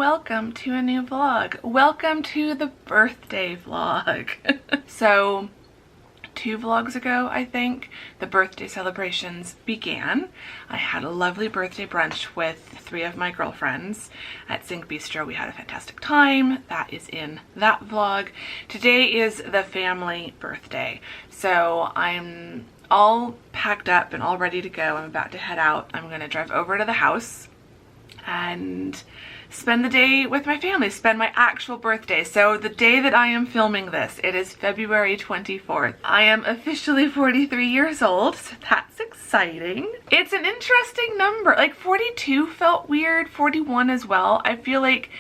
welcome to a new vlog. Welcome to the birthday vlog. So 2 vlogs ago, I think, the birthday celebrations began. I had a lovely birthday brunch with 3 of my girlfriends at Zinc Bistro. We had a fantastic time. That is in that vlog. Today is the family birthday. So I'm all packed up and all ready to go. I'm about to head out. I'm gonna drive over to the house and spend the day with my family, spend my actual birthday. So the day that I am filming this, it is February 24th. I am officially 43 years old, so that's exciting. It's an interesting number. Like 42 felt weird, 41 as well. I feel like,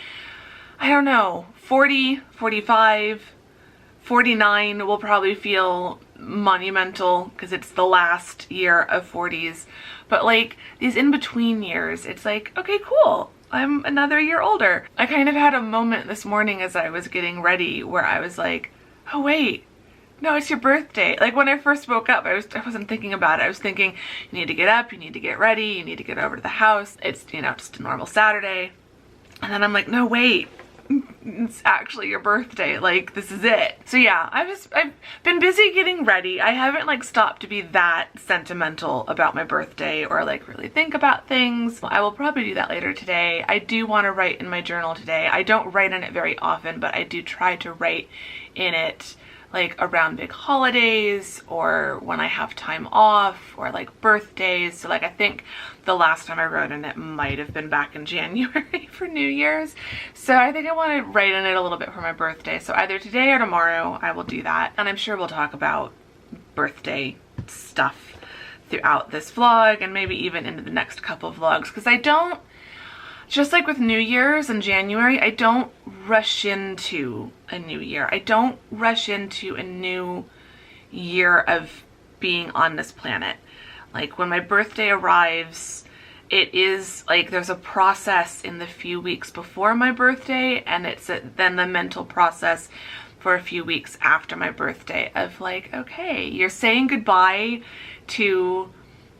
I don't know, 40, 45, 49 will probably feel monumental because it's the last year of 40s. But like these in-between years, it's like, okay, cool. I'm another year older. I kind of had a moment this morning as I was getting ready where I was like, oh wait, no, it's your birthday. Like when I first woke up, I wasn't thinking about it. I was thinking, you need to get up, you need to get ready, you need to get over to the house. It's, you know, just a normal Saturday. And then I'm like, no, wait, it's actually your birthday. Like, this is it. So yeah, I've been busy getting ready. I haven't like stopped to be that sentimental about my birthday or like really think about things. I will probably do that later today. I do want to write in my journal today. I don't write in it very often, but I do try to write in it like around big holidays or when I have time off or like birthdays. So like I think the last time I wrote in it might have been back in January for New Year's. So I think I want to write in it a little bit for my birthday. So either today or tomorrow I will do that. And I'm sure we'll talk about birthday stuff throughout this vlog and maybe even into the next couple of vlogs, because I don't, just like with New Year's in January, I don't rush into a new year. I don't rush into a new year of being on this planet. Like when my birthday arrives, it is like there's a process in the few weeks before my birthday, and it's then the mental process for a few weeks after my birthday of like, okay, you're saying goodbye to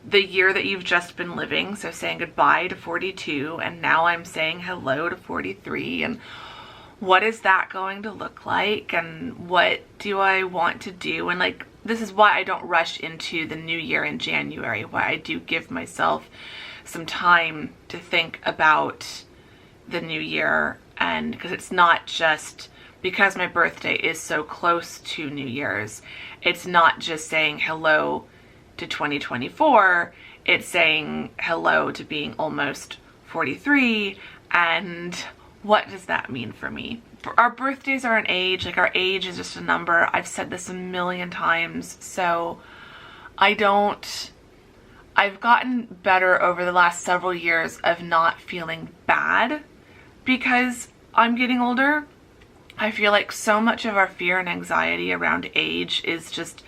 the year that you've just been living. So saying goodbye to 42, and now I'm saying hello to 43, and what is that going to look like, and what do I want to do? And like, this is why I don't rush into the new year in January, why I do give myself some time to think about the new year. And because it's not just because my birthday is so close to New Year's, it's not just saying hello to 2024, it's saying hello to being almost 43. And what does that mean for me? Our birthdays are an age, like our age is just a number. I've said this a million times. So I've gotten better over the last several years of not feeling bad because I'm getting older. I feel like so much of our fear and anxiety around age is just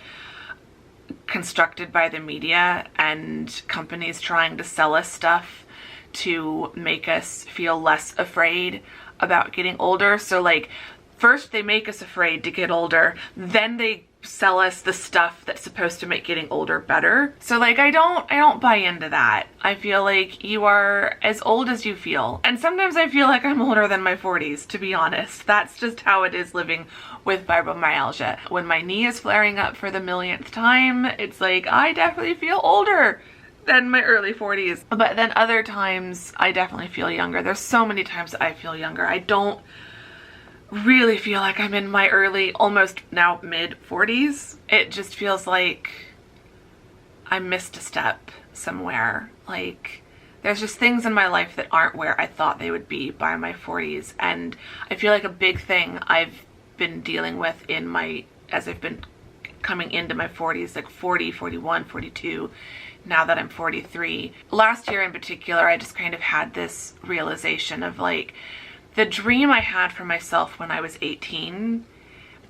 constructed by the media and companies trying to sell us stuff to make us feel less afraid about getting older. So like first they make us afraid to get older, then they sell us the stuff that's supposed to make getting older better. So like I don't buy into that. I feel like you are as old as you feel. And sometimes I feel like I'm older than my 40s, to be honest. That's just how it is living with fibromyalgia. When my knee is flaring up for the millionth time, it's like I definitely feel older than my early 40s. But then other times I definitely feel younger. There's so many times that I feel younger. I don't really feel like I'm in my early, almost now mid 40s. It just feels like I missed a step somewhere. Like there's just things in my life that aren't where I thought they would be by my 40s. And I feel like a big thing I've been dealing with in my, as I've been coming into my 40s, like 40, 41, 42, now that I'm 43. Last year in particular, I just kind of had this realization of like, the dream I had for myself when I was 18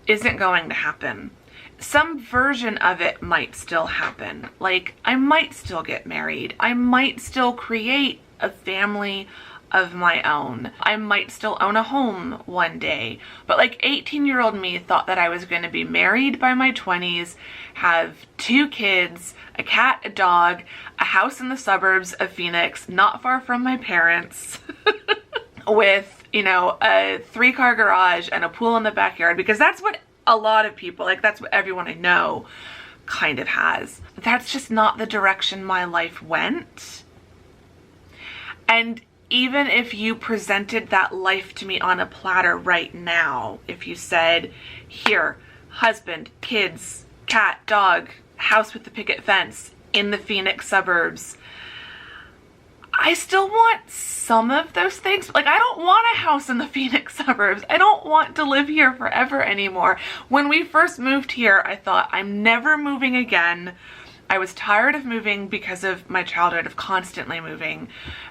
isn't going to happen. Some version of it might still happen. Like I might still get married. I might still create a family of my own. I might still own a home one day. But like 18-year-old me thought that I was going to be married by my 20s, have 2 kids, a cat, a dog, a house in the suburbs of Phoenix, not far from my parents, with you know, a 3-car garage and a pool in the backyard, because that's what a lot of people, like that's what everyone I know kind of has. That's just not the direction my life went. And even if you presented that life to me on a platter right now, if you said, here, husband, kids, cat, dog, house with the picket fence in the Phoenix suburbs, I still want some of those things. Like, I don't want a house in the Phoenix suburbs. I don't want to live here forever anymore. When we first moved here, I thought, I'm never moving again. I was tired of moving because of my childhood of constantly moving,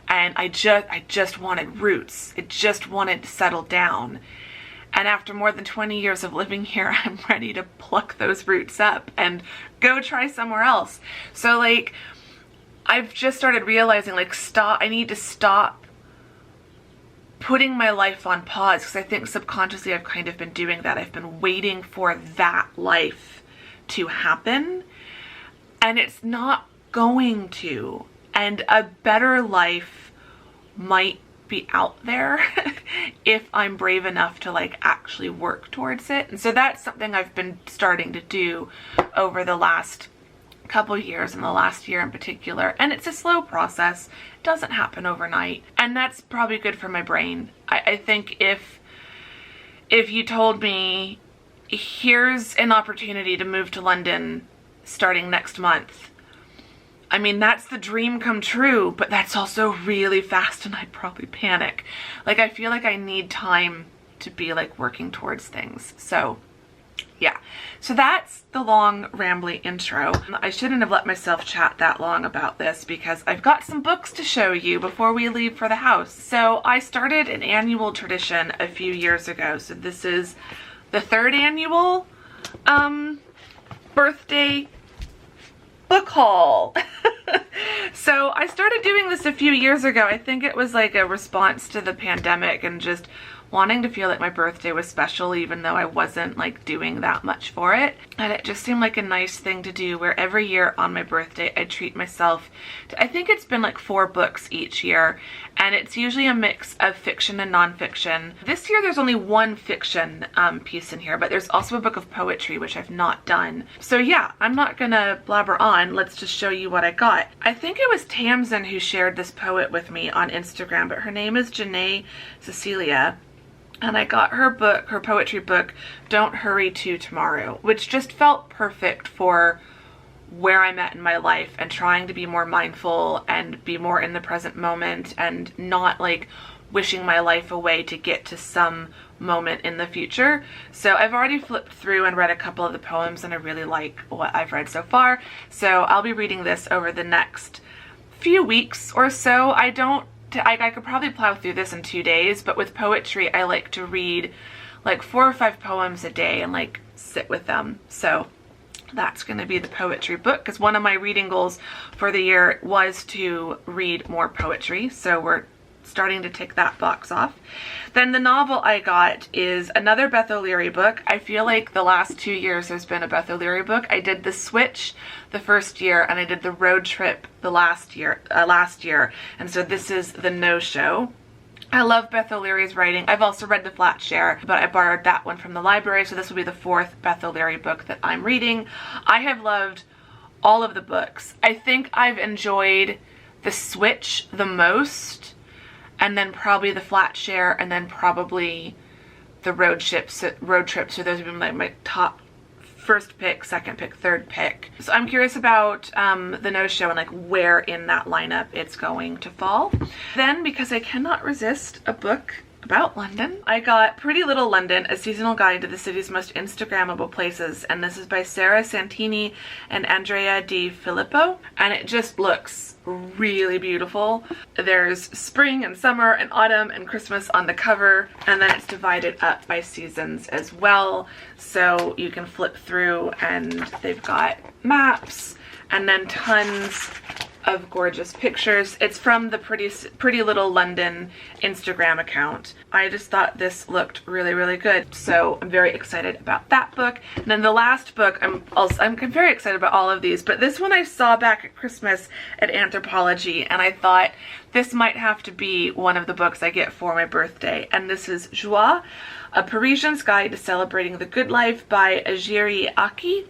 and I just wanted roots. It just wanted to settle down. And after more than 20 years of living here, I'm ready to pluck those roots up and go try somewhere else. So like, I've just started realizing, like, I need to stop putting my life on pause, because I think subconsciously I've kind of been doing that. I've been waiting for that life to happen, and it's not going to. And a better life might be out there if I'm brave enough to like actually work towards it. And so that's something I've been starting to do over the last couple years, and the last year in particular, and it's a slow process. It doesn't happen overnight, and that's probably good for my brain. I think if you told me, here's an opportunity to move to London starting next month, I mean, that's the dream come true, but that's also really fast, and I'd probably panic. Like, I feel like I need time to be like working towards things. So yeah, so that's the long rambly intro. I shouldn't have let myself chat that long about this, because I've got some books to show you before we leave for the house. So I started an annual tradition a few years ago. So this is the 3rd annual birthday book haul. So I started doing this a few years ago. I think it was like a response to the pandemic and just wanting to feel like my birthday was special, even though I wasn't like doing that much for it. And it just seemed like a nice thing to do, where every year on my birthday I treat myself to, I think it's been like 4 books each year, and it's usually a mix of fiction and nonfiction. This year there's only 1 fiction piece in here, but there's also a book of poetry, which I've not done. So yeah, I'm not gonna blabber on. Let's just show you what I got. I think it was Tamsin who shared this poet with me on Instagram, but her name is Janae Cecilia. And I got her book, her poetry book, Don't Hurry to Tomorrow, which just felt perfect for where I'm at in my life and trying to be more mindful and be more in the present moment and not like wishing my life away to get to some moment in the future. So I've already flipped through and read a couple of the poems, and I really like what I've read so far. So I'll be reading this over the next few weeks or so. I could probably plow through this in 2 days, but with poetry, I like to read like 4 or 5 poems a day and like sit with them. So that's going to be the poetry book, because one of my reading goals for the year was to read more poetry. So we're starting to tick that box off. Then the novel I got is another Beth O'Leary book. I feel like the last 2 years there's been a Beth O'Leary book. I did The Switch the first year, and I did The Road Trip the last year, and so this is The No-Show. I love Beth O'Leary's writing. I've also read The Flat Share, but I borrowed that one from the library, so this will be the 4th Beth O'Leary book that I'm reading. I have loved all of the books. I think I've enjoyed The Switch the most, and then probably The Flat Share, and then probably the road trip. So those have been like my top first pick, second pick, third pick. So I'm curious about The No-Show and like where in that lineup it's going to fall. Then, because I cannot resist a book about London, I got Pretty Little London, a seasonal guide to the city's most Instagrammable places, and this is by Sarah Santini and Andrea Di Filippo, and it just looks really beautiful. There's spring and summer and autumn and Christmas on the cover, and then it's divided up by seasons as well, so you can flip through, and they've got maps and then tons of gorgeous pictures. It's from the Pretty Little London Instagram account. I just thought this looked really, really good. So I'm very excited about that book. And then the last book, I'm very excited about all of these, but this one I saw back at Christmas at Anthropology, and I thought this might have to be one of the books I get for my birthday. And this is Joie, A Parisian's Guide to Celebrating the Good Life by Ajiri Aki.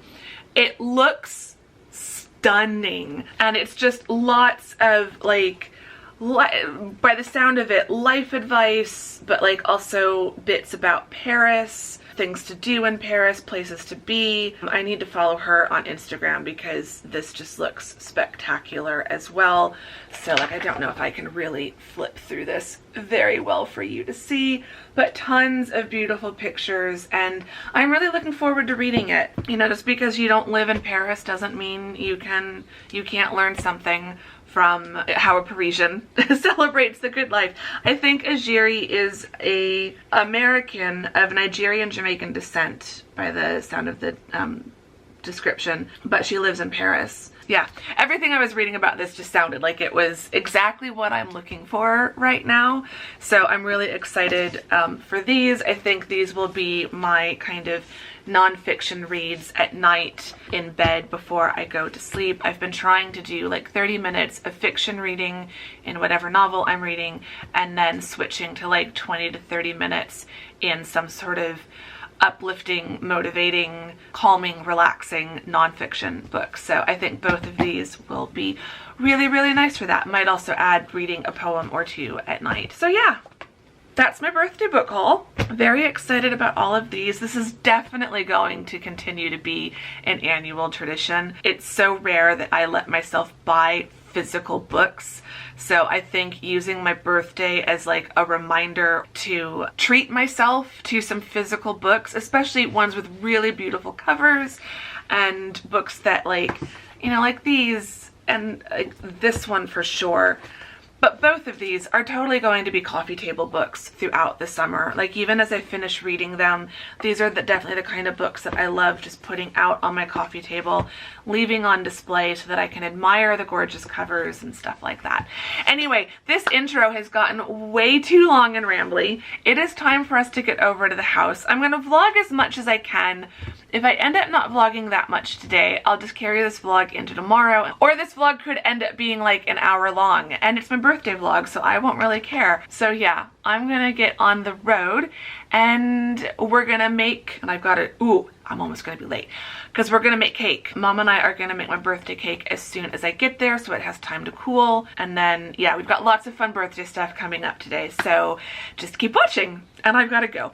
It looks stunning, and it's just lots of like, by the sound of it, life advice, but like also bits about Paris, things to do in Paris, places to be. I need to follow her on Instagram because this just looks spectacular as well. So like, I don't know if I can really flip through this very well for you to see, but tons of beautiful pictures, and I'm really looking forward to reading it. You know, just because you don't live in Paris doesn't mean you can't learn something from how a Parisian celebrates the good life. I think Ajiri is a American of Nigerian Jamaican descent by the sound of the description, but she lives in Paris. Yeah, everything I was reading about this just sounded like it was exactly what I'm looking for right now. So I'm really excited for these. I think these will be my kind of nonfiction reads at night in bed before I go to sleep. I've been trying to do like 30 minutes of fiction reading in whatever novel I'm reading, and then switching to like 20 to 30 minutes in some sort of uplifting, motivating, calming, relaxing nonfiction book. So I think both of these will be really, really nice for that. Might also add reading a poem or two at night. So yeah, that's my birthday book haul. Very excited about all of these. This is definitely going to continue to be an annual tradition. It's so rare that I let myself buy physical books. So I think using my birthday as like a reminder to treat myself to some physical books, especially ones with really beautiful covers, and books that like, you know, like these, and this one for sure. But both of these are totally going to be coffee table books throughout the summer. Like, even as I finish reading them, these are definitely the kind of books that I love just putting out on my coffee table, leaving on display so that I can admire the gorgeous covers and stuff like that. Anyway, this intro has gotten way too long and rambly. It is time for us to get over to the house. I'm going to vlog as much as I can. If I end up not vlogging that much today, I'll just carry this vlog into tomorrow. Or this vlog could end up being like an hour long, and it's my birthday vlog, so I won't really care. So yeah, I'm gonna get on the road, and we're gonna make, and I've got it, ooh, I'm almost gonna be late, because we're gonna make cake. Mom and I are gonna make my birthday cake as soon as I get there, so it has time to cool. And then, yeah, we've got lots of fun birthday stuff coming up today, so just keep watching, and I've gotta go.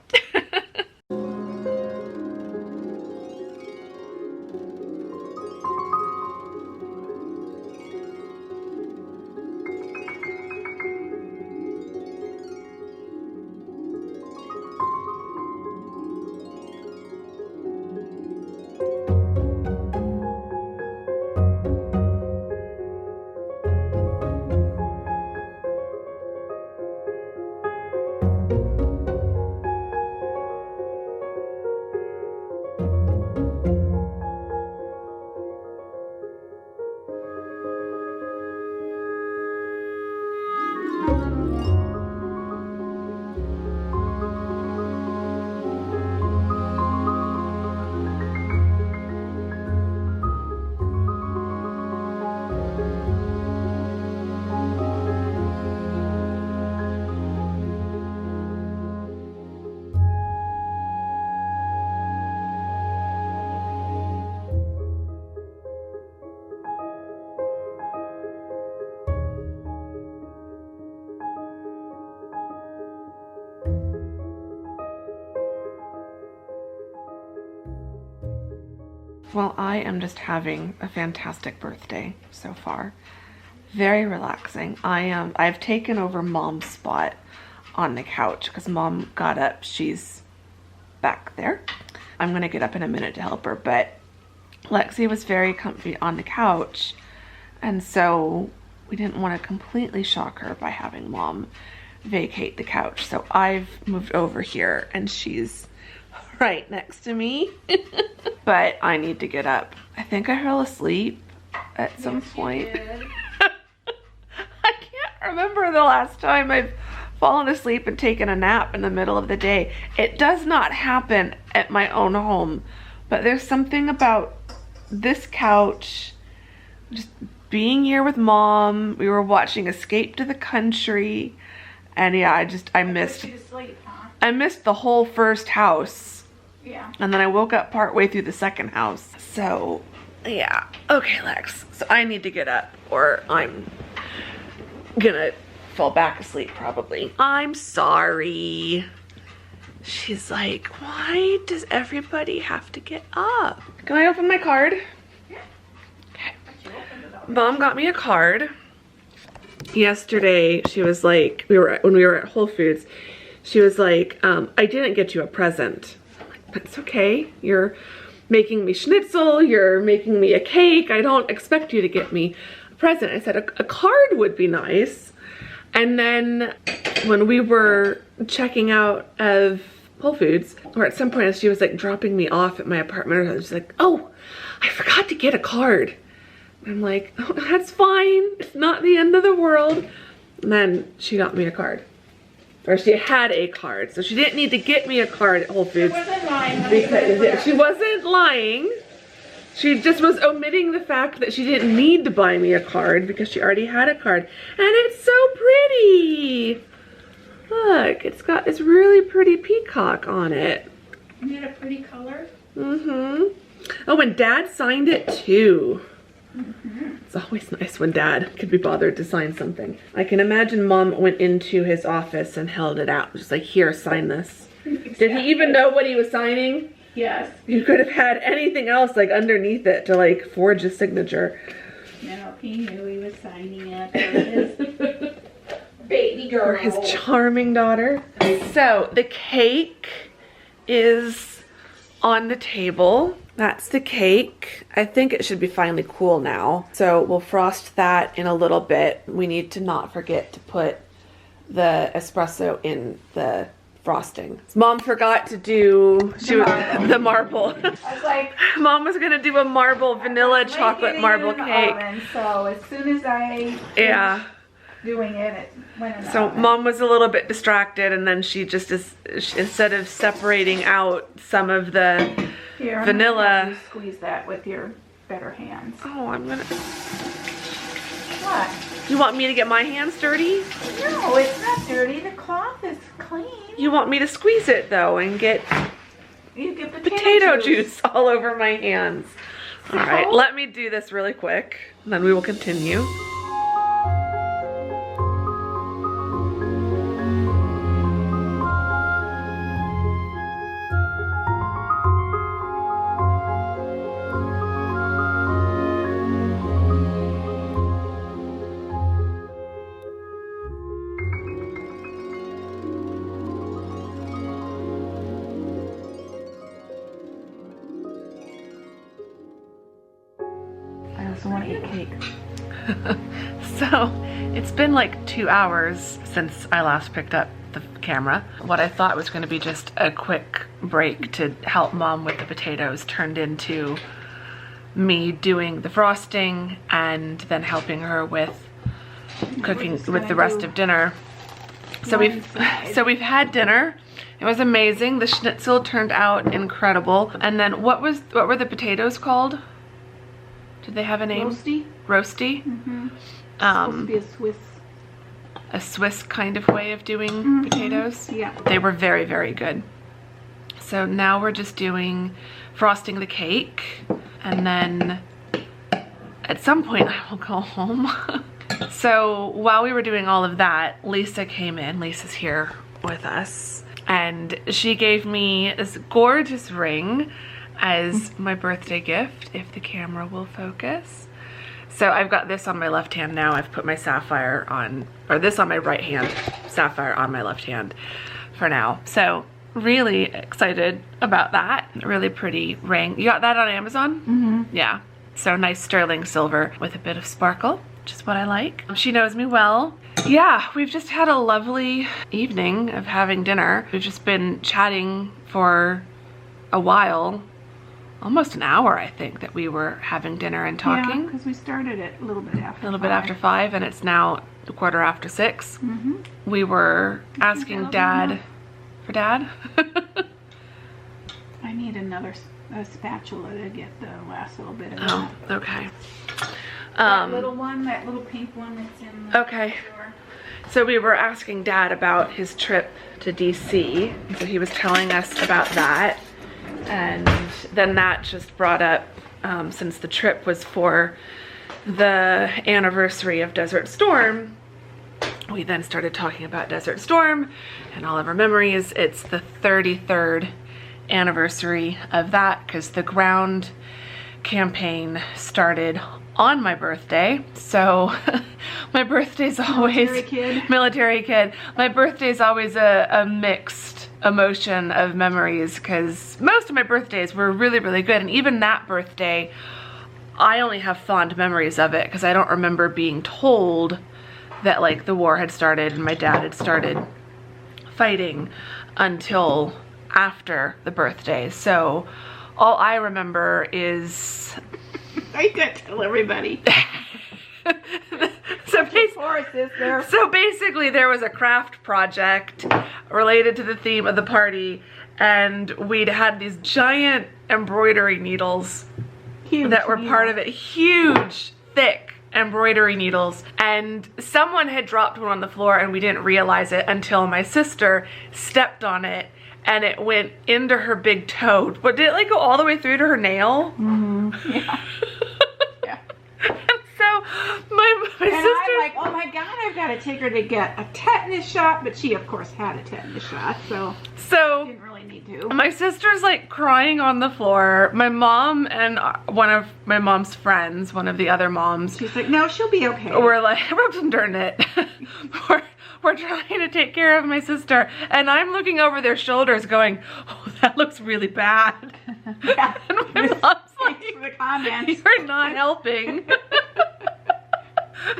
Well, I am just having a fantastic birthday so far. Very relaxing. I've taken over Mom's spot on the couch because Mom got up. She's back there. I'm gonna get up in a minute to help her, but Lexi was very comfy on the couch, and so we didn't want to completely shock her by having Mom vacate the couch. So I've moved over here, and she's right next to me. But I need to get up. I think I fell asleep at some point. remember the last time I've fallen asleep and taken a nap in the middle of the day. It does not happen at my own home, but there's something about this couch, just being here with Mom. We were watching Escape to the Country, and yeah, I missed I missed the whole first house. Yeah. And then I woke up partway through the second house. So yeah. Okay, Lex. So I need to get up or I'm gonna fall back asleep probably. I'm sorry. She's like, why does everybody have to get up? Can I open my card? Yeah. Okay. Mom got me a card. Yesterday, she was like, when we were at Whole Foods, she was like, I didn't get you a present. I'm like, that's okay. You're making me schnitzel, you're making me a cake. I don't expect you to get me a present. I said, a card would be nice. And then when we were checking out of Whole Foods, or at some point she was like dropping me off at my apartment, I was like, oh, I forgot to get a card. I'm like, oh, that's fine. It's not the end of the world. And then she got me a card. Or she had a card. So she didn't need to get me a card at Whole Foods. She wasn't lying. Because she wasn't lying. She just was omitting the fact that she didn't need to buy me a card because she already had a card. And it's so pretty. Look, it's got this really pretty peacock on it. Isn't it a pretty color? Mm-hmm. Oh, and Dad signed it too. Mm-hmm. It's always nice when Dad could be bothered to sign something. I can imagine Mom went into his office and held it out. Just like, here, sign this. Exactly. Did he even know what he was signing? Yes. You could have had anything else like underneath it to like forge a signature. No, he knew he was signing it for his baby girl. For his charming daughter. So the cake is on the table. That's the cake. I think it should be finally cool now. So we'll frost that in a little bit. We need to not forget to put the espresso in the frosting. Mom forgot to do the marble. I was like, Mom was gonna do a marble vanilla chocolate marble cake. Oven, so as soon as I doing it, it went in the So oven. Mom was a little bit distracted, and then she just instead of separating out some of the Here, vanilla. I'm gonna have you squeeze that with your better hands. Oh, I'm gonna. What? You want me to get my hands dirty? No, it's not dirty. The cloth is clean. You want me to squeeze it though and get You get potato juice all over my hands. All right, let me do this really quick, and then we will continue. I also want to eat cake. So it's been like 2 hours since I last picked up the camera. What I thought was going to be just a quick break to help Mom with the potatoes turned into me doing the frosting and then helping her with cooking with the rest of dinner. So we've had dinner. It was amazing. The schnitzel turned out incredible. And then what were the potatoes called? Did they have a name? Roasty. Roasty. Mm-hmm. Supposed to be A Swiss kind of way of doing potatoes. Yeah. They were very, very good. So now we're just doing frosting the cake, and then at some point I will go home. So while we were doing all of that, Lisa came in. Lisa's here with us, and she gave me this gorgeous ring as my birthday gift, if the camera will focus. So I've got this on my left hand now. I've put my sapphire on, or this on my right hand, sapphire on my left hand for now. So really excited about that. Really pretty ring. You got that on Amazon? Mm-hmm. Yeah. So nice sterling silver with a bit of sparkle, which is what I like. She knows me well. Yeah, we've just had a lovely evening of having dinner. We've just been chatting for a while. Almost an hour, I think, that we were having dinner and talking. Yeah, because we started it a little bit after 5. A little bit after 5, and it's now 6:15. We were asking Dad for Dad. I need a spatula to get the last little bit of Oh, okay. that little one, that little pink one that's in the Okay. drawer. So we were asking Dad about his trip to DC. So he was telling us about that. And then that just brought up, since the trip was for the anniversary of Desert Storm, we then started talking about Desert Storm and all of our memories. It's the 33rd anniversary of that because the ground campaign started on my birthday. So my birthday's always military kid. My birthday's always a mixed emotion of memories because most of my birthdays were really, really good. And even that birthday, I only have fond memories of it because I don't remember being told that like the war had started and my dad had started fighting until after the birthday. So all I remember is I got to tell everybody. So basically there was a craft project related to the theme of the party and we'd had these giant embroidery needles that were part of it. Huge, thick embroidery needles. And someone had dropped one on the floor and we didn't realize it until my sister stepped on it and it went into her big toe. But did it like go all the way through to her nail? Yeah. Yeah. And so my sister, I'm like, oh my God, I've got to take her to get a tetanus shot. But she, of course, had a tetanus shot, so didn't really need to. My sister's like crying on the floor. My mom and one of my mom's friends, one of the other moms, she's like, no, she'll be okay. We're like, darn it. We're trying to take care of my sister. And I'm looking over their shoulders going, oh, that looks really bad. Yeah. And my mom's like, for the comments. you're not helping.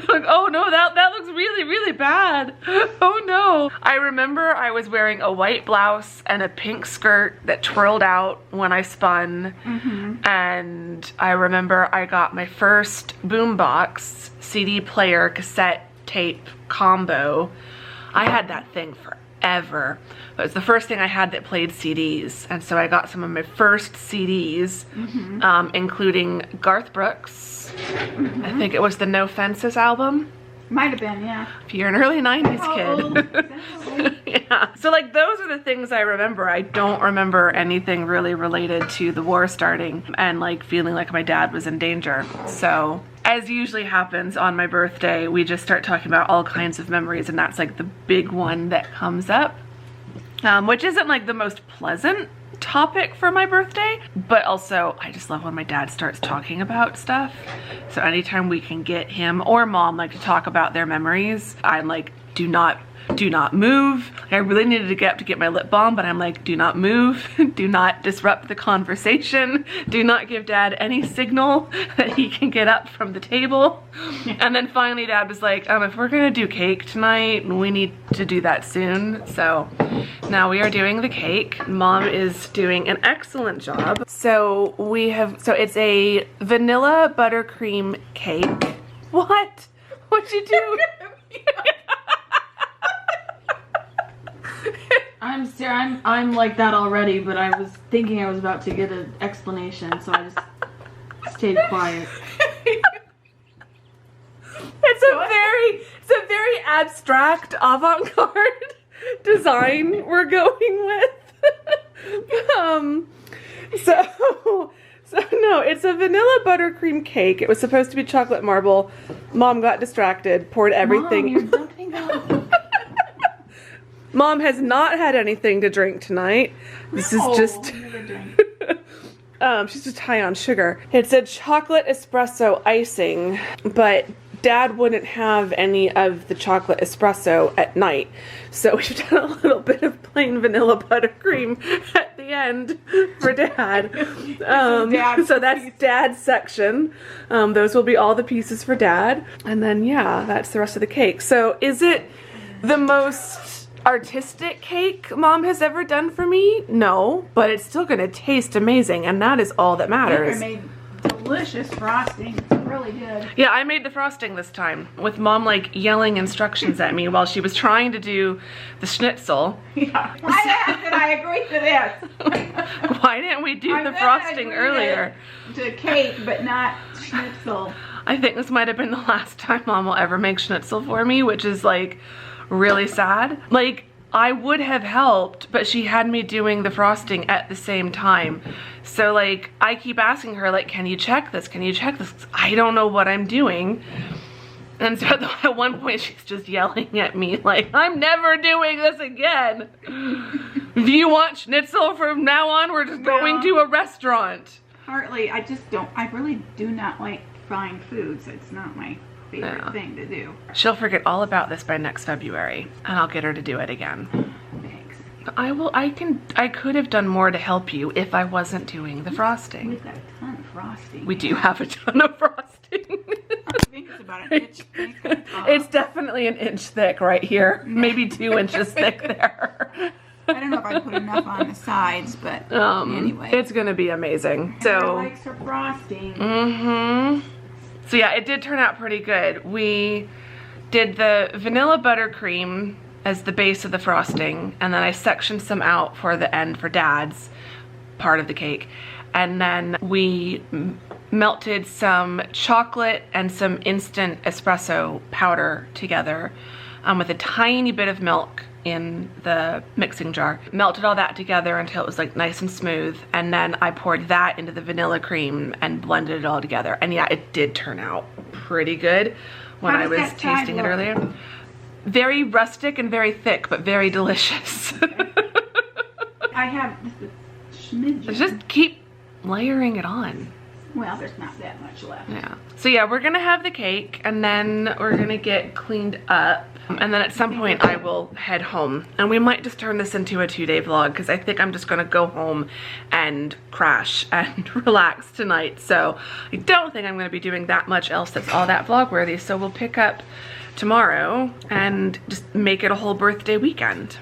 Like, oh no, that looks really, really bad. Oh no. I remember I was wearing a white blouse and a pink skirt that twirled out when I spun. And I remember I got my first boombox CD player cassette tape combo. I had that thing forever. It was the first thing I had that played CDs. And so I got some of my first CDs, including Garth Brooks. I think it was the No Fences album. Might have been, yeah. If you're an early 90s kid. Yeah. So like those are the things I remember. I don't remember anything really related to the war starting and like feeling like my dad was in danger. So as usually happens on my birthday, we just start talking about all kinds of memories and that's like the big one that comes up. Which isn't like the most pleasant topic for my birthday, but also I just love when my dad starts talking about stuff. So anytime we can get him or mom like to talk about their memories, I'm like, do not move. I really needed to get up to get my lip balm, but I'm like, do not move. Do not disrupt the conversation. Do not give dad any signal that he can get up from the table. And then finally dad was like, if we're gonna do cake tonight, we need to do that soon. So now we are doing the cake. Mom is doing an excellent job. So it's a vanilla buttercream cake. What? What'd you do? I'm like that already, but I was thinking I was about to get an explanation, so I just stayed quiet. It's a very abstract avant-garde design we're going with. So no, it's a vanilla buttercream cake. It was supposed to be chocolate marble. Mom got distracted, poured everything. Mom, you're dumping out. Mom has not had anything to drink tonight. This is just she's just high on sugar. It's a chocolate espresso icing, but Dad wouldn't have any of the chocolate espresso at night. So we've done a little bit of plain vanilla buttercream at the end for Dad. So that's Dad's section. Those will be all the pieces for Dad. And then yeah, that's the rest of the cake. So is it the most artistic cake Mom has ever done for me? No, but it's still gonna taste amazing, and that is all that matters. Paper made delicious frosting. It's really good. Yeah, I made the frosting this time with Mom like yelling instructions at me while she was trying to do the schnitzel. Yeah. Why did I agree to this? Why didn't we do the frosting earlier? To cake, but not schnitzel. I think this might have been the last time Mom will ever make schnitzel for me, which is like really sad. Like, I would have helped, but she had me doing the frosting at the same time. So like, I keep asking her like, can you check this? Can you check this? I don't know what I'm doing. And so at one point she's just yelling at me like, I'm never doing this again. Do you want schnitzel from now on? We're just going to a restaurant. Partly, I really do not like frying foods. It's not my favorite thing to do. She'll forget all about this by next February, and I'll get her to do it again. Thanks. I could have done more to help you if I wasn't doing the frosting. We've got a ton of frosting. We do have a ton of frosting. I think it's about an inch thick. It's definitely an inch thick right here. Maybe 2 inches thick there. I don't know if I put enough on the sides, but anyway. It's gonna be amazing. So I like her frosting. So yeah, it did turn out pretty good. We did the vanilla buttercream as the base of the frosting, and then I sectioned some out for the end for Dad's part of the cake. And then we melted some chocolate and some instant espresso powder together with a tiny bit of milk in the mixing jar. Melted all that together until it was like nice and smooth, and then I poured that into the vanilla cream and blended it all together. And yeah, it did turn out pretty good when I was tasting it earlier. Very rustic and very thick, but very delicious. I have just a smidgen. Just keep layering it on. Well, there's not that much left. Yeah. So yeah, we're gonna have the cake, and then we're gonna get cleaned up, and then at some point I will head home. And we might just turn this into a 2-day vlog, because I think I'm just gonna go home and crash and relax tonight. So I don't think I'm gonna be doing that much else that's all that vlog worthy. So we'll pick up tomorrow and just make it a whole birthday weekend.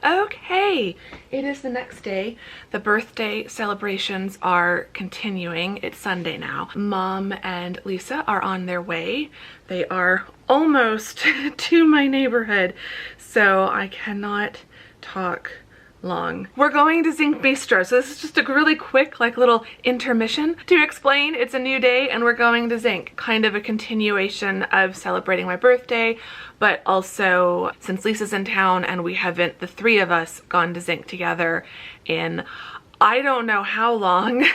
Okay, it is the next day. The birthday celebrations are continuing. It's Sunday now. Mom and Lisa are on their way. They are almost to my neighborhood, so I cannot talk long. We're going to Zinc Bistro, so this is just a really quick like little intermission to explain it's a new day and we're going to Zinc. Kind of a continuation of celebrating my birthday, but also since Lisa's in town and we haven't, the 3 of us, gone to Zinc together in I don't know how long.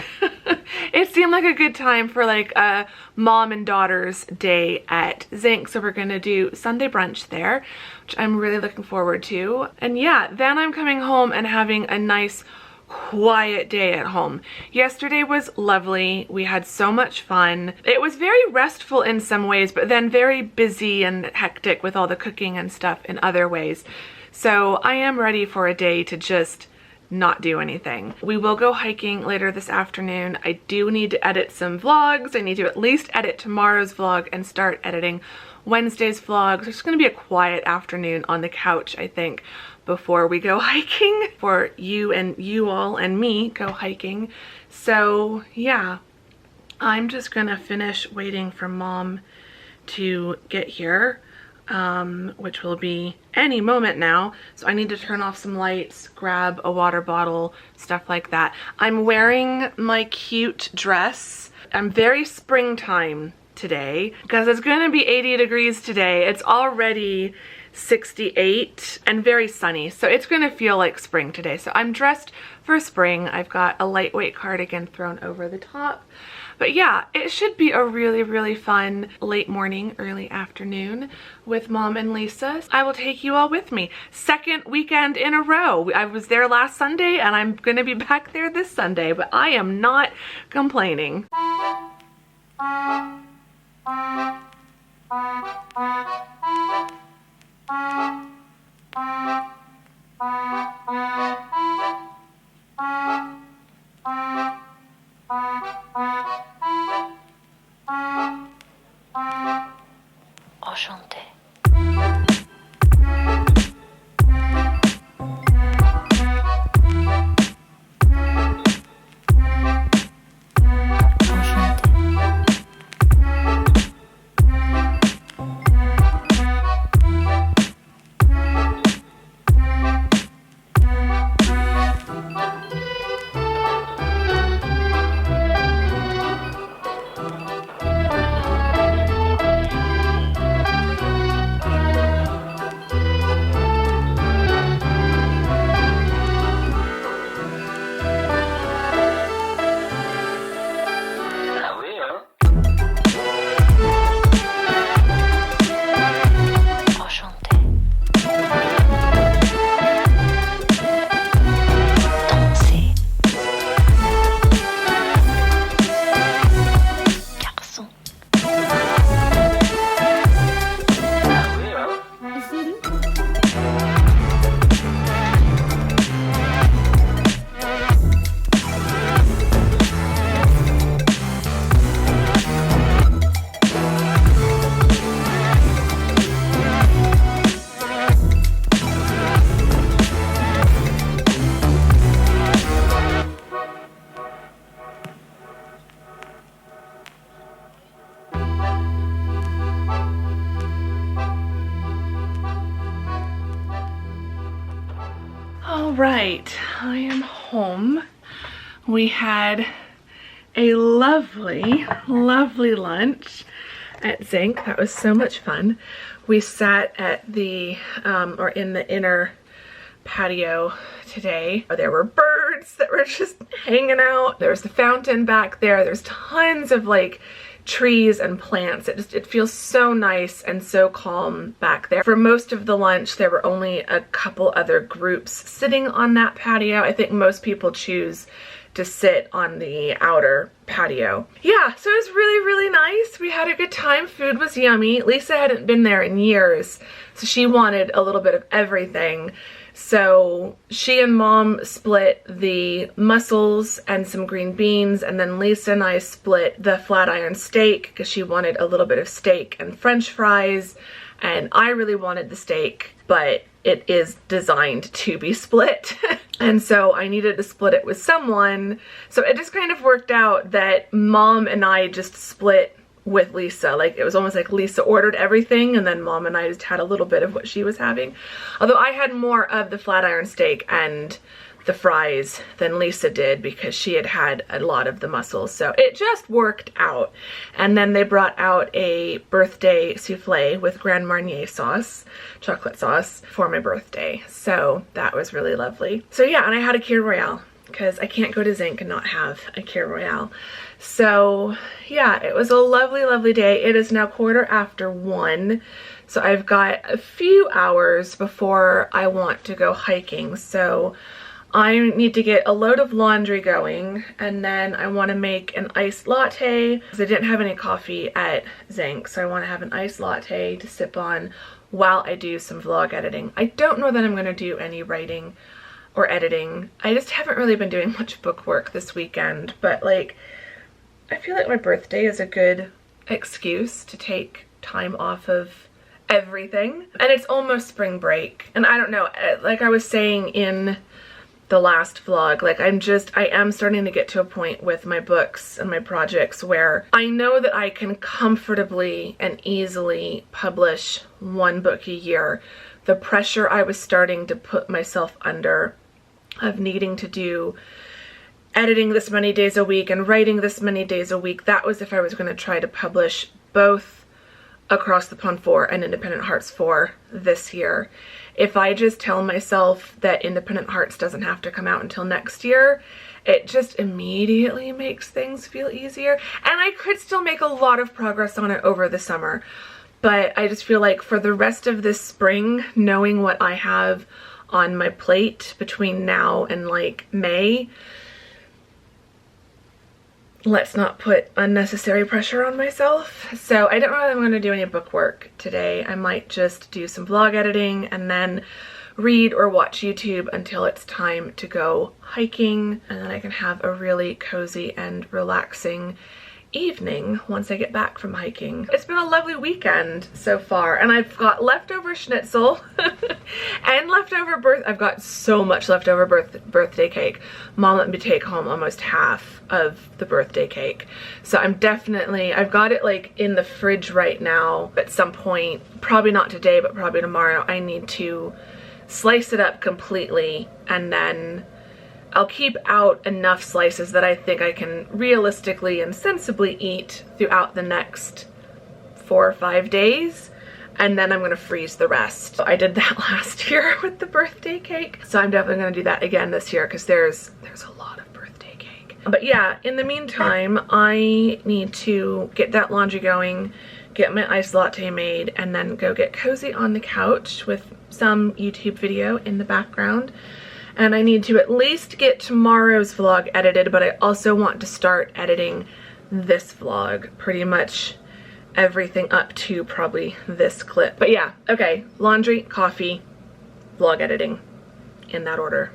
It seemed like a good time for like a mom and daughter's day at Zinc, so we're gonna do Sunday brunch there, which I'm really looking forward to. And yeah, then I'm coming home and having a nice quiet day at home. Yesterday was lovely. We had so much fun. It was very restful in some ways, but then very busy and hectic with all the cooking and stuff in other ways. So I am ready for a day to just not do anything. We will go hiking later this afternoon. I do need to edit some vlogs. I need to at least edit tomorrow's vlog and start editing Wednesday's vlog. So it's gonna be a quiet afternoon on the couch, I think, before we go hiking, for you all and me go hiking. So yeah, I'm just gonna finish waiting for Mom to get here, which will be any moment now. So I need to turn off some lights, grab a water bottle, stuff like that. I'm wearing my cute dress. I'm very springtime today because it's gonna be 80 degrees today. It's already 68 and very sunny. So it's going to feel like spring today. So I'm dressed for spring. I've got a lightweight cardigan thrown over the top. But yeah, it should be a really, really fun late morning, early afternoon with Mom and Lisa. I will take you all with me. Second weekend in a row. I was there last Sunday and I'm going to be back there this Sunday, but I am not complaining. Enchanté. All right, I am home. We had a lovely, lovely lunch at Zinc. That was so much fun. We sat at the, or in the inner patio today. There were birds that were just hanging out. There's the fountain back there. There's tons of like trees and plants. It feels so nice and so calm back there. For most of the lunch, there were only a couple other groups sitting on that patio. I think most people choose to sit on the outer patio. Yeah, so it was really, really nice. We had a good time. Food was yummy. Lisa hadn't been there in years, so she wanted a little bit of everything. So she and Mom split the mussels and some green beans, and then Lisa and I split the flat iron steak because she wanted a little bit of steak and French fries, and I really wanted the steak, but it is designed to be split. And so I needed to split it with someone. So it just kind of worked out that Mom and I just split with Lisa. Like, it was almost like Lisa ordered everything and then Mom and I just had a little bit of what she was having. Although I had more of the flat iron steak and the fries than Lisa did because she had had a lot of the mussels. So it just worked out. And then they brought out a birthday souffle with Grand Marnier sauce, chocolate sauce, for my birthday. So that was really lovely. So yeah, and I had a Kir Royale because I can't go to Zinc and not have a Kir Royale. So yeah, it was a lovely, lovely day. It is now 1:15. So I've got a few hours before I want to go hiking. So I need to get a load of laundry going, and then I want to make an iced latte because I didn't have any coffee at Zinc, so I want to have an iced latte to sip on while I do some vlog editing. I don't know that I'm going to do any writing or editing. I just haven't really been doing much book work this weekend, but like, I feel like my birthday is a good excuse to take time off of everything. And it's almost spring break, and I don't know, like I was saying in the last vlog, like I am starting to get to a point with my books and my projects where I know that I can comfortably and easily publish one book a year. The pressure I was starting to put myself under of needing to do editing this many days a week and writing this many days a week, that was if I was going to try to publish both Across the Pond 4 and Independent Hearts 4 this year. If I just tell myself that Independent Hearts doesn't have to come out until next year, it just immediately makes things feel easier. And I could still make a lot of progress on it over the summer. But I just feel like for the rest of this spring, knowing what I have on my plate between now and like May, let's not put unnecessary pressure on myself. So I don't know if I'm going to do any book work today. I might just do some vlog editing and then read or watch YouTube until it's time to go hiking, and then I can have a really cozy and relaxing evening once I get back from hiking. It's been a lovely weekend so far, and I've got leftover schnitzel and leftover I've got so much leftover birthday cake. Mom let me take home almost half of the birthday cake. So I've got it like in the fridge right now. At some point, probably not today, but probably tomorrow, I need to slice it up completely, and then I'll keep out enough slices that I think I can realistically and sensibly eat throughout the next 4 or 5 days, and then I'm gonna freeze the rest. So I did that last year with the birthday cake, so I'm definitely gonna do that again this year because there's a lot of birthday cake. But yeah, in the meantime, I need to get that laundry going, get my iced latte made, and then go get cozy on the couch with some YouTube video in the background. And I need to at least get tomorrow's vlog edited, but I also want to start editing this vlog, pretty much everything up to probably this clip. But yeah, okay, laundry, coffee, vlog editing, in that order.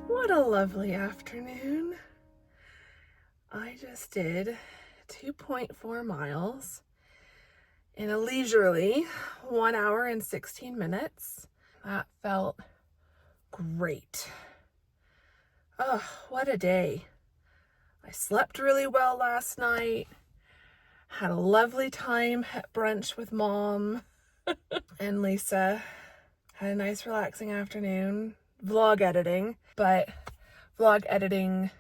What a lovely afternoon. I just did 2.4 miles in a leisurely 1 hour and 16 minutes. That felt great. Oh, what a day. I slept really well last night. Had a lovely time at brunch with Mom and Lisa. Had a nice relaxing afternoon. Vlog editing, but vlog editing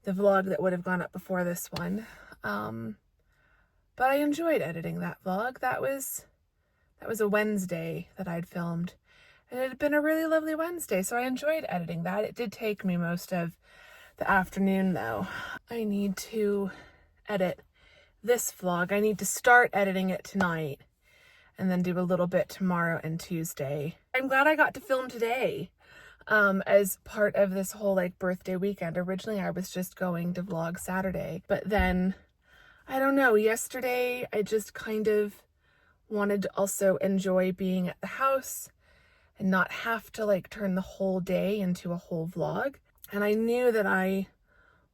the vlog that would have gone up before this one. But I enjoyed editing that vlog. That was a Wednesday that I'd filmed. And it had been a really lovely Wednesday, so I enjoyed editing that. It did take me most of the afternoon though. I need to edit this vlog. I need to start editing it tonight and then do a little bit tomorrow and Tuesday. I'm glad I got to film today as part of this whole like birthday weekend. Originally I was just going to vlog Saturday, but then I don't know, yesterday I just kind of wanted to also enjoy being at the house and not have to like turn the whole day into a whole vlog. And I knew that I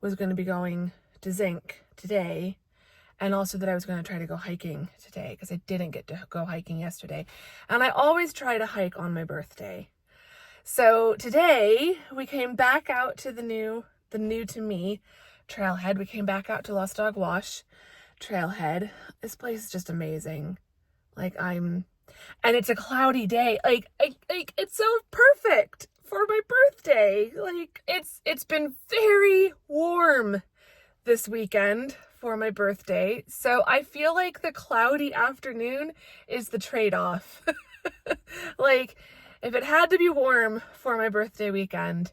was going to be going to Zinc today, and also that I was going to try to go hiking today because I didn't get to go hiking yesterday. And I always try to hike on my birthday. So today we came back out to the new to me trailhead. We came back out to Lost Dog Wash trailhead. This place is just amazing. And it's a cloudy day. It's so perfect for my birthday. It's been very warm this weekend for my birthday. So I feel like the cloudy afternoon is the trade-off. If it had to be warm for my birthday weekend,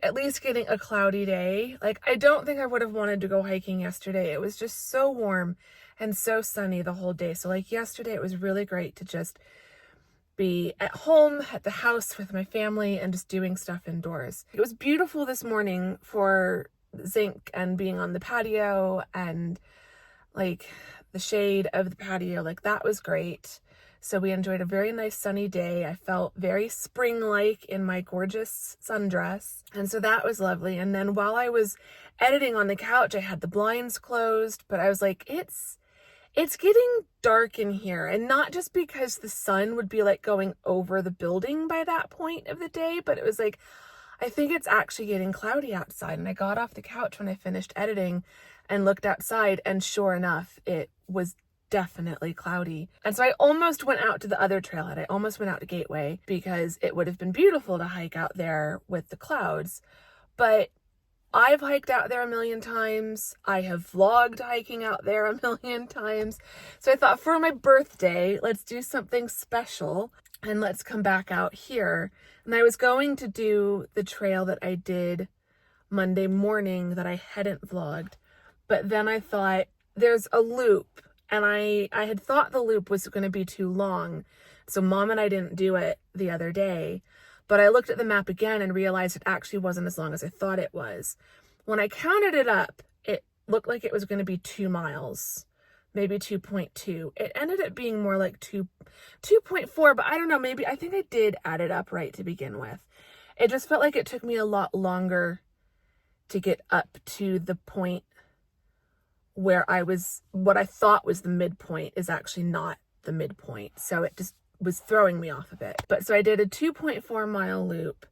at least getting a cloudy day. I don't think I would have wanted to go hiking yesterday. It was just so warm and so sunny the whole day. So yesterday it was really great to just be at home at the house with my family and just doing stuff indoors. It was beautiful this morning for Zinc and being on the patio and the shade of the patio. That was great. So we enjoyed a very nice sunny day. I felt very spring-like in my gorgeous sundress. And so that was lovely. And then while I was editing on the couch, I had the blinds closed, but I was like, it's getting dark in here. And not just because the sun would be going over the building by that point of the day, but it was I think it's actually getting cloudy outside. And I got off the couch when I finished editing and looked outside, and sure enough, it was definitely cloudy. And so I almost went out to the other trailhead. I almost went out to Gateway because it would have been beautiful to hike out there with the clouds. But I've hiked out there a million times. I have vlogged hiking out there a million times. So I thought for my birthday, let's do something special and let's come back out here. And I was going to do the trail that I did Monday morning that I hadn't vlogged. But then I thought there's a loop, and I had thought the loop was going to be too long. So Mom and I didn't do it the other day. But I looked at the map again and realized it actually wasn't as long as I thought it was. When I counted it up, it looked like it was going to be 2 miles, maybe 2.2. It ended up being more like 2.4, but I don't know, I think I did add it up right to begin with. It just felt like it took me a lot longer to get up to the point where what I thought was the midpoint is actually not the midpoint. So it just was throwing me off a bit. But so I did a 2.4 mile loop,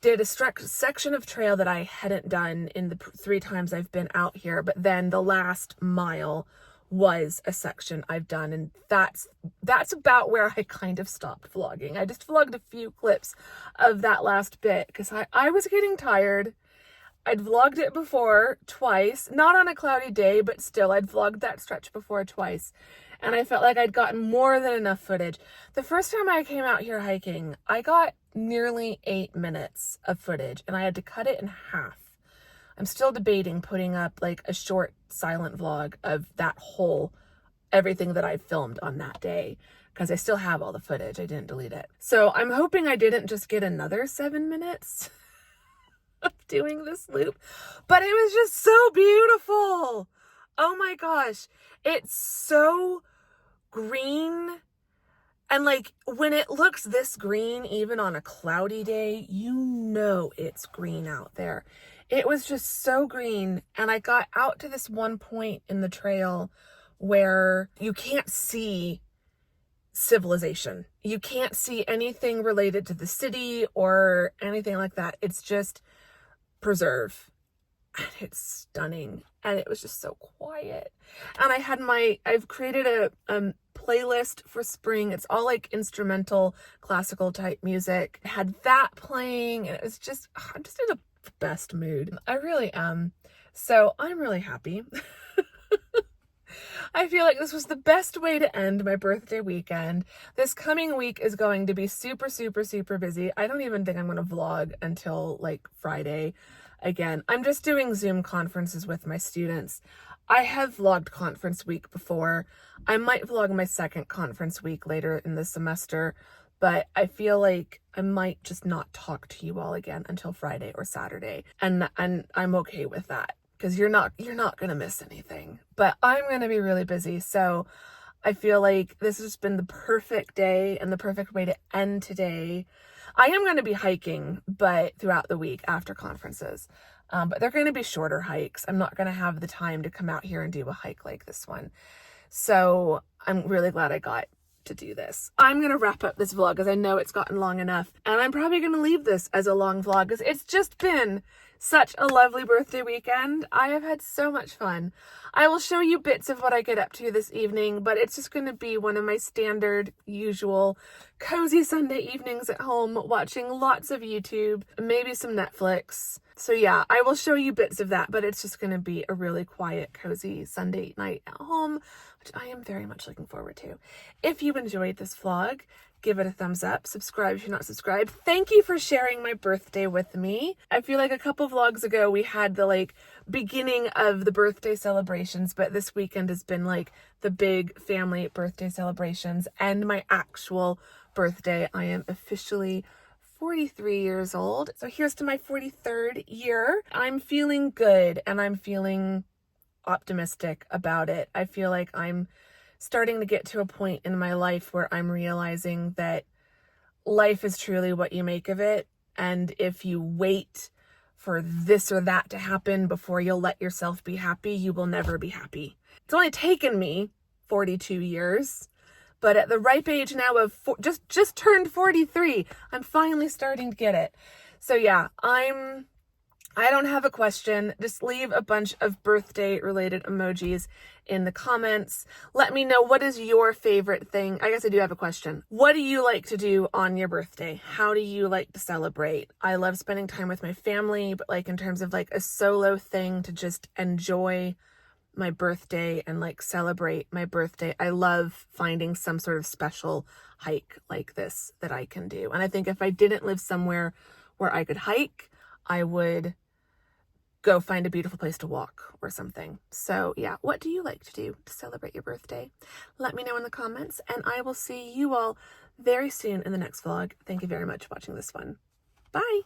did a section of trail that I hadn't done in the 3 times I've been out here. But then the last mile was a section I've done. And that's about where I kind of stopped vlogging. I just vlogged a few clips of that last bit because I was getting tired. I'd vlogged it before twice, not on a cloudy day, but still I'd vlogged that stretch before twice. And I felt like I'd gotten more than enough footage. The first time I came out here hiking, I got nearly 8 minutes of footage and I had to cut it in half. I'm still debating putting up a short silent vlog of that everything that I filmed on that day, because I still have all the footage. I didn't delete it. So I'm hoping I didn't just get another 7 minutes of doing this loop, but it was just so beautiful. Oh my gosh. It's so green And like when it looks this green, even on a cloudy day, you know it's green out there. It was just so green. And I got out to this one point in the trail where you can't see civilization. You can't see anything related to the city or anything like that. It's just preserve. And it's stunning. And it was just so quiet. And I've created a playlist for spring. It's all like instrumental, classical type music. I had that playing, and it was just, I'm just in the best mood. I really am. So I'm really happy. I feel like this was the best way to end my birthday weekend. This coming week is going to be super, super, super busy. I don't even think I'm going to vlog until like Friday. Again, I'm just doing Zoom conferences with my students. I have vlogged conference week before. I might vlog my second conference week later in the semester, but I feel like I might just not talk to you all again until Friday or Saturday. And I'm okay with that, because you're not going to miss anything. But I'm going to be really busy. So I feel like this has been the perfect day and the perfect way to end today. I am going to be hiking, but throughout the week after conferences. But they're going to be shorter hikes. I'm not going to have the time to come out here and do a hike like this one. So I'm really glad I got to do this. I'm going to wrap up this vlog because I know it's gotten long enough. And I'm probably going to leave this as a long vlog because it's just been such a lovely birthday weekend. I have had so much fun. I will show you bits of what I get up to this evening, but it's just going to be one of my standard, usual, cozy Sunday evenings at home, watching lots of YouTube, maybe some Netflix. So yeah, I will show you bits of that, but it's just going to be a really quiet, cozy Sunday night at home, which I am very much looking forward to. If you enjoyed this vlog, give it a thumbs up, subscribe if you're not subscribed. Thank you for sharing my birthday with me. I feel like a couple vlogs ago we had the beginning of the birthday celebrations, but this weekend has been like the big family birthday celebrations and my actual birthday. I am officially 43 years old. So here's to my 43rd year. I'm feeling good and I'm feeling optimistic about it. I feel like I'm starting to get to a point in my life where I'm realizing that life is truly what you make of it. And if you wait for this or that to happen before you'll let yourself be happy, you will never be happy. It's only taken me 42 years, but at the ripe age now of just turned 43, I'm finally starting to get it. So yeah, I don't have a question. Just leave a bunch of birthday related emojis in the comments. Let me know, what is your favorite thing? I guess I do have a question. What do you like to do on your birthday? How do you like to celebrate? I love spending time with my family, but in terms of a solo thing to just enjoy my birthday and celebrate my birthday, I love finding some sort of special hike like this that I can do. And I think if I didn't live somewhere where I could hike, I would go find a beautiful place to walk or something. So yeah, what do you like to do to celebrate your birthday? Let me know in the comments, and I will see you all very soon in the next vlog. Thank you very much for watching this one. Bye.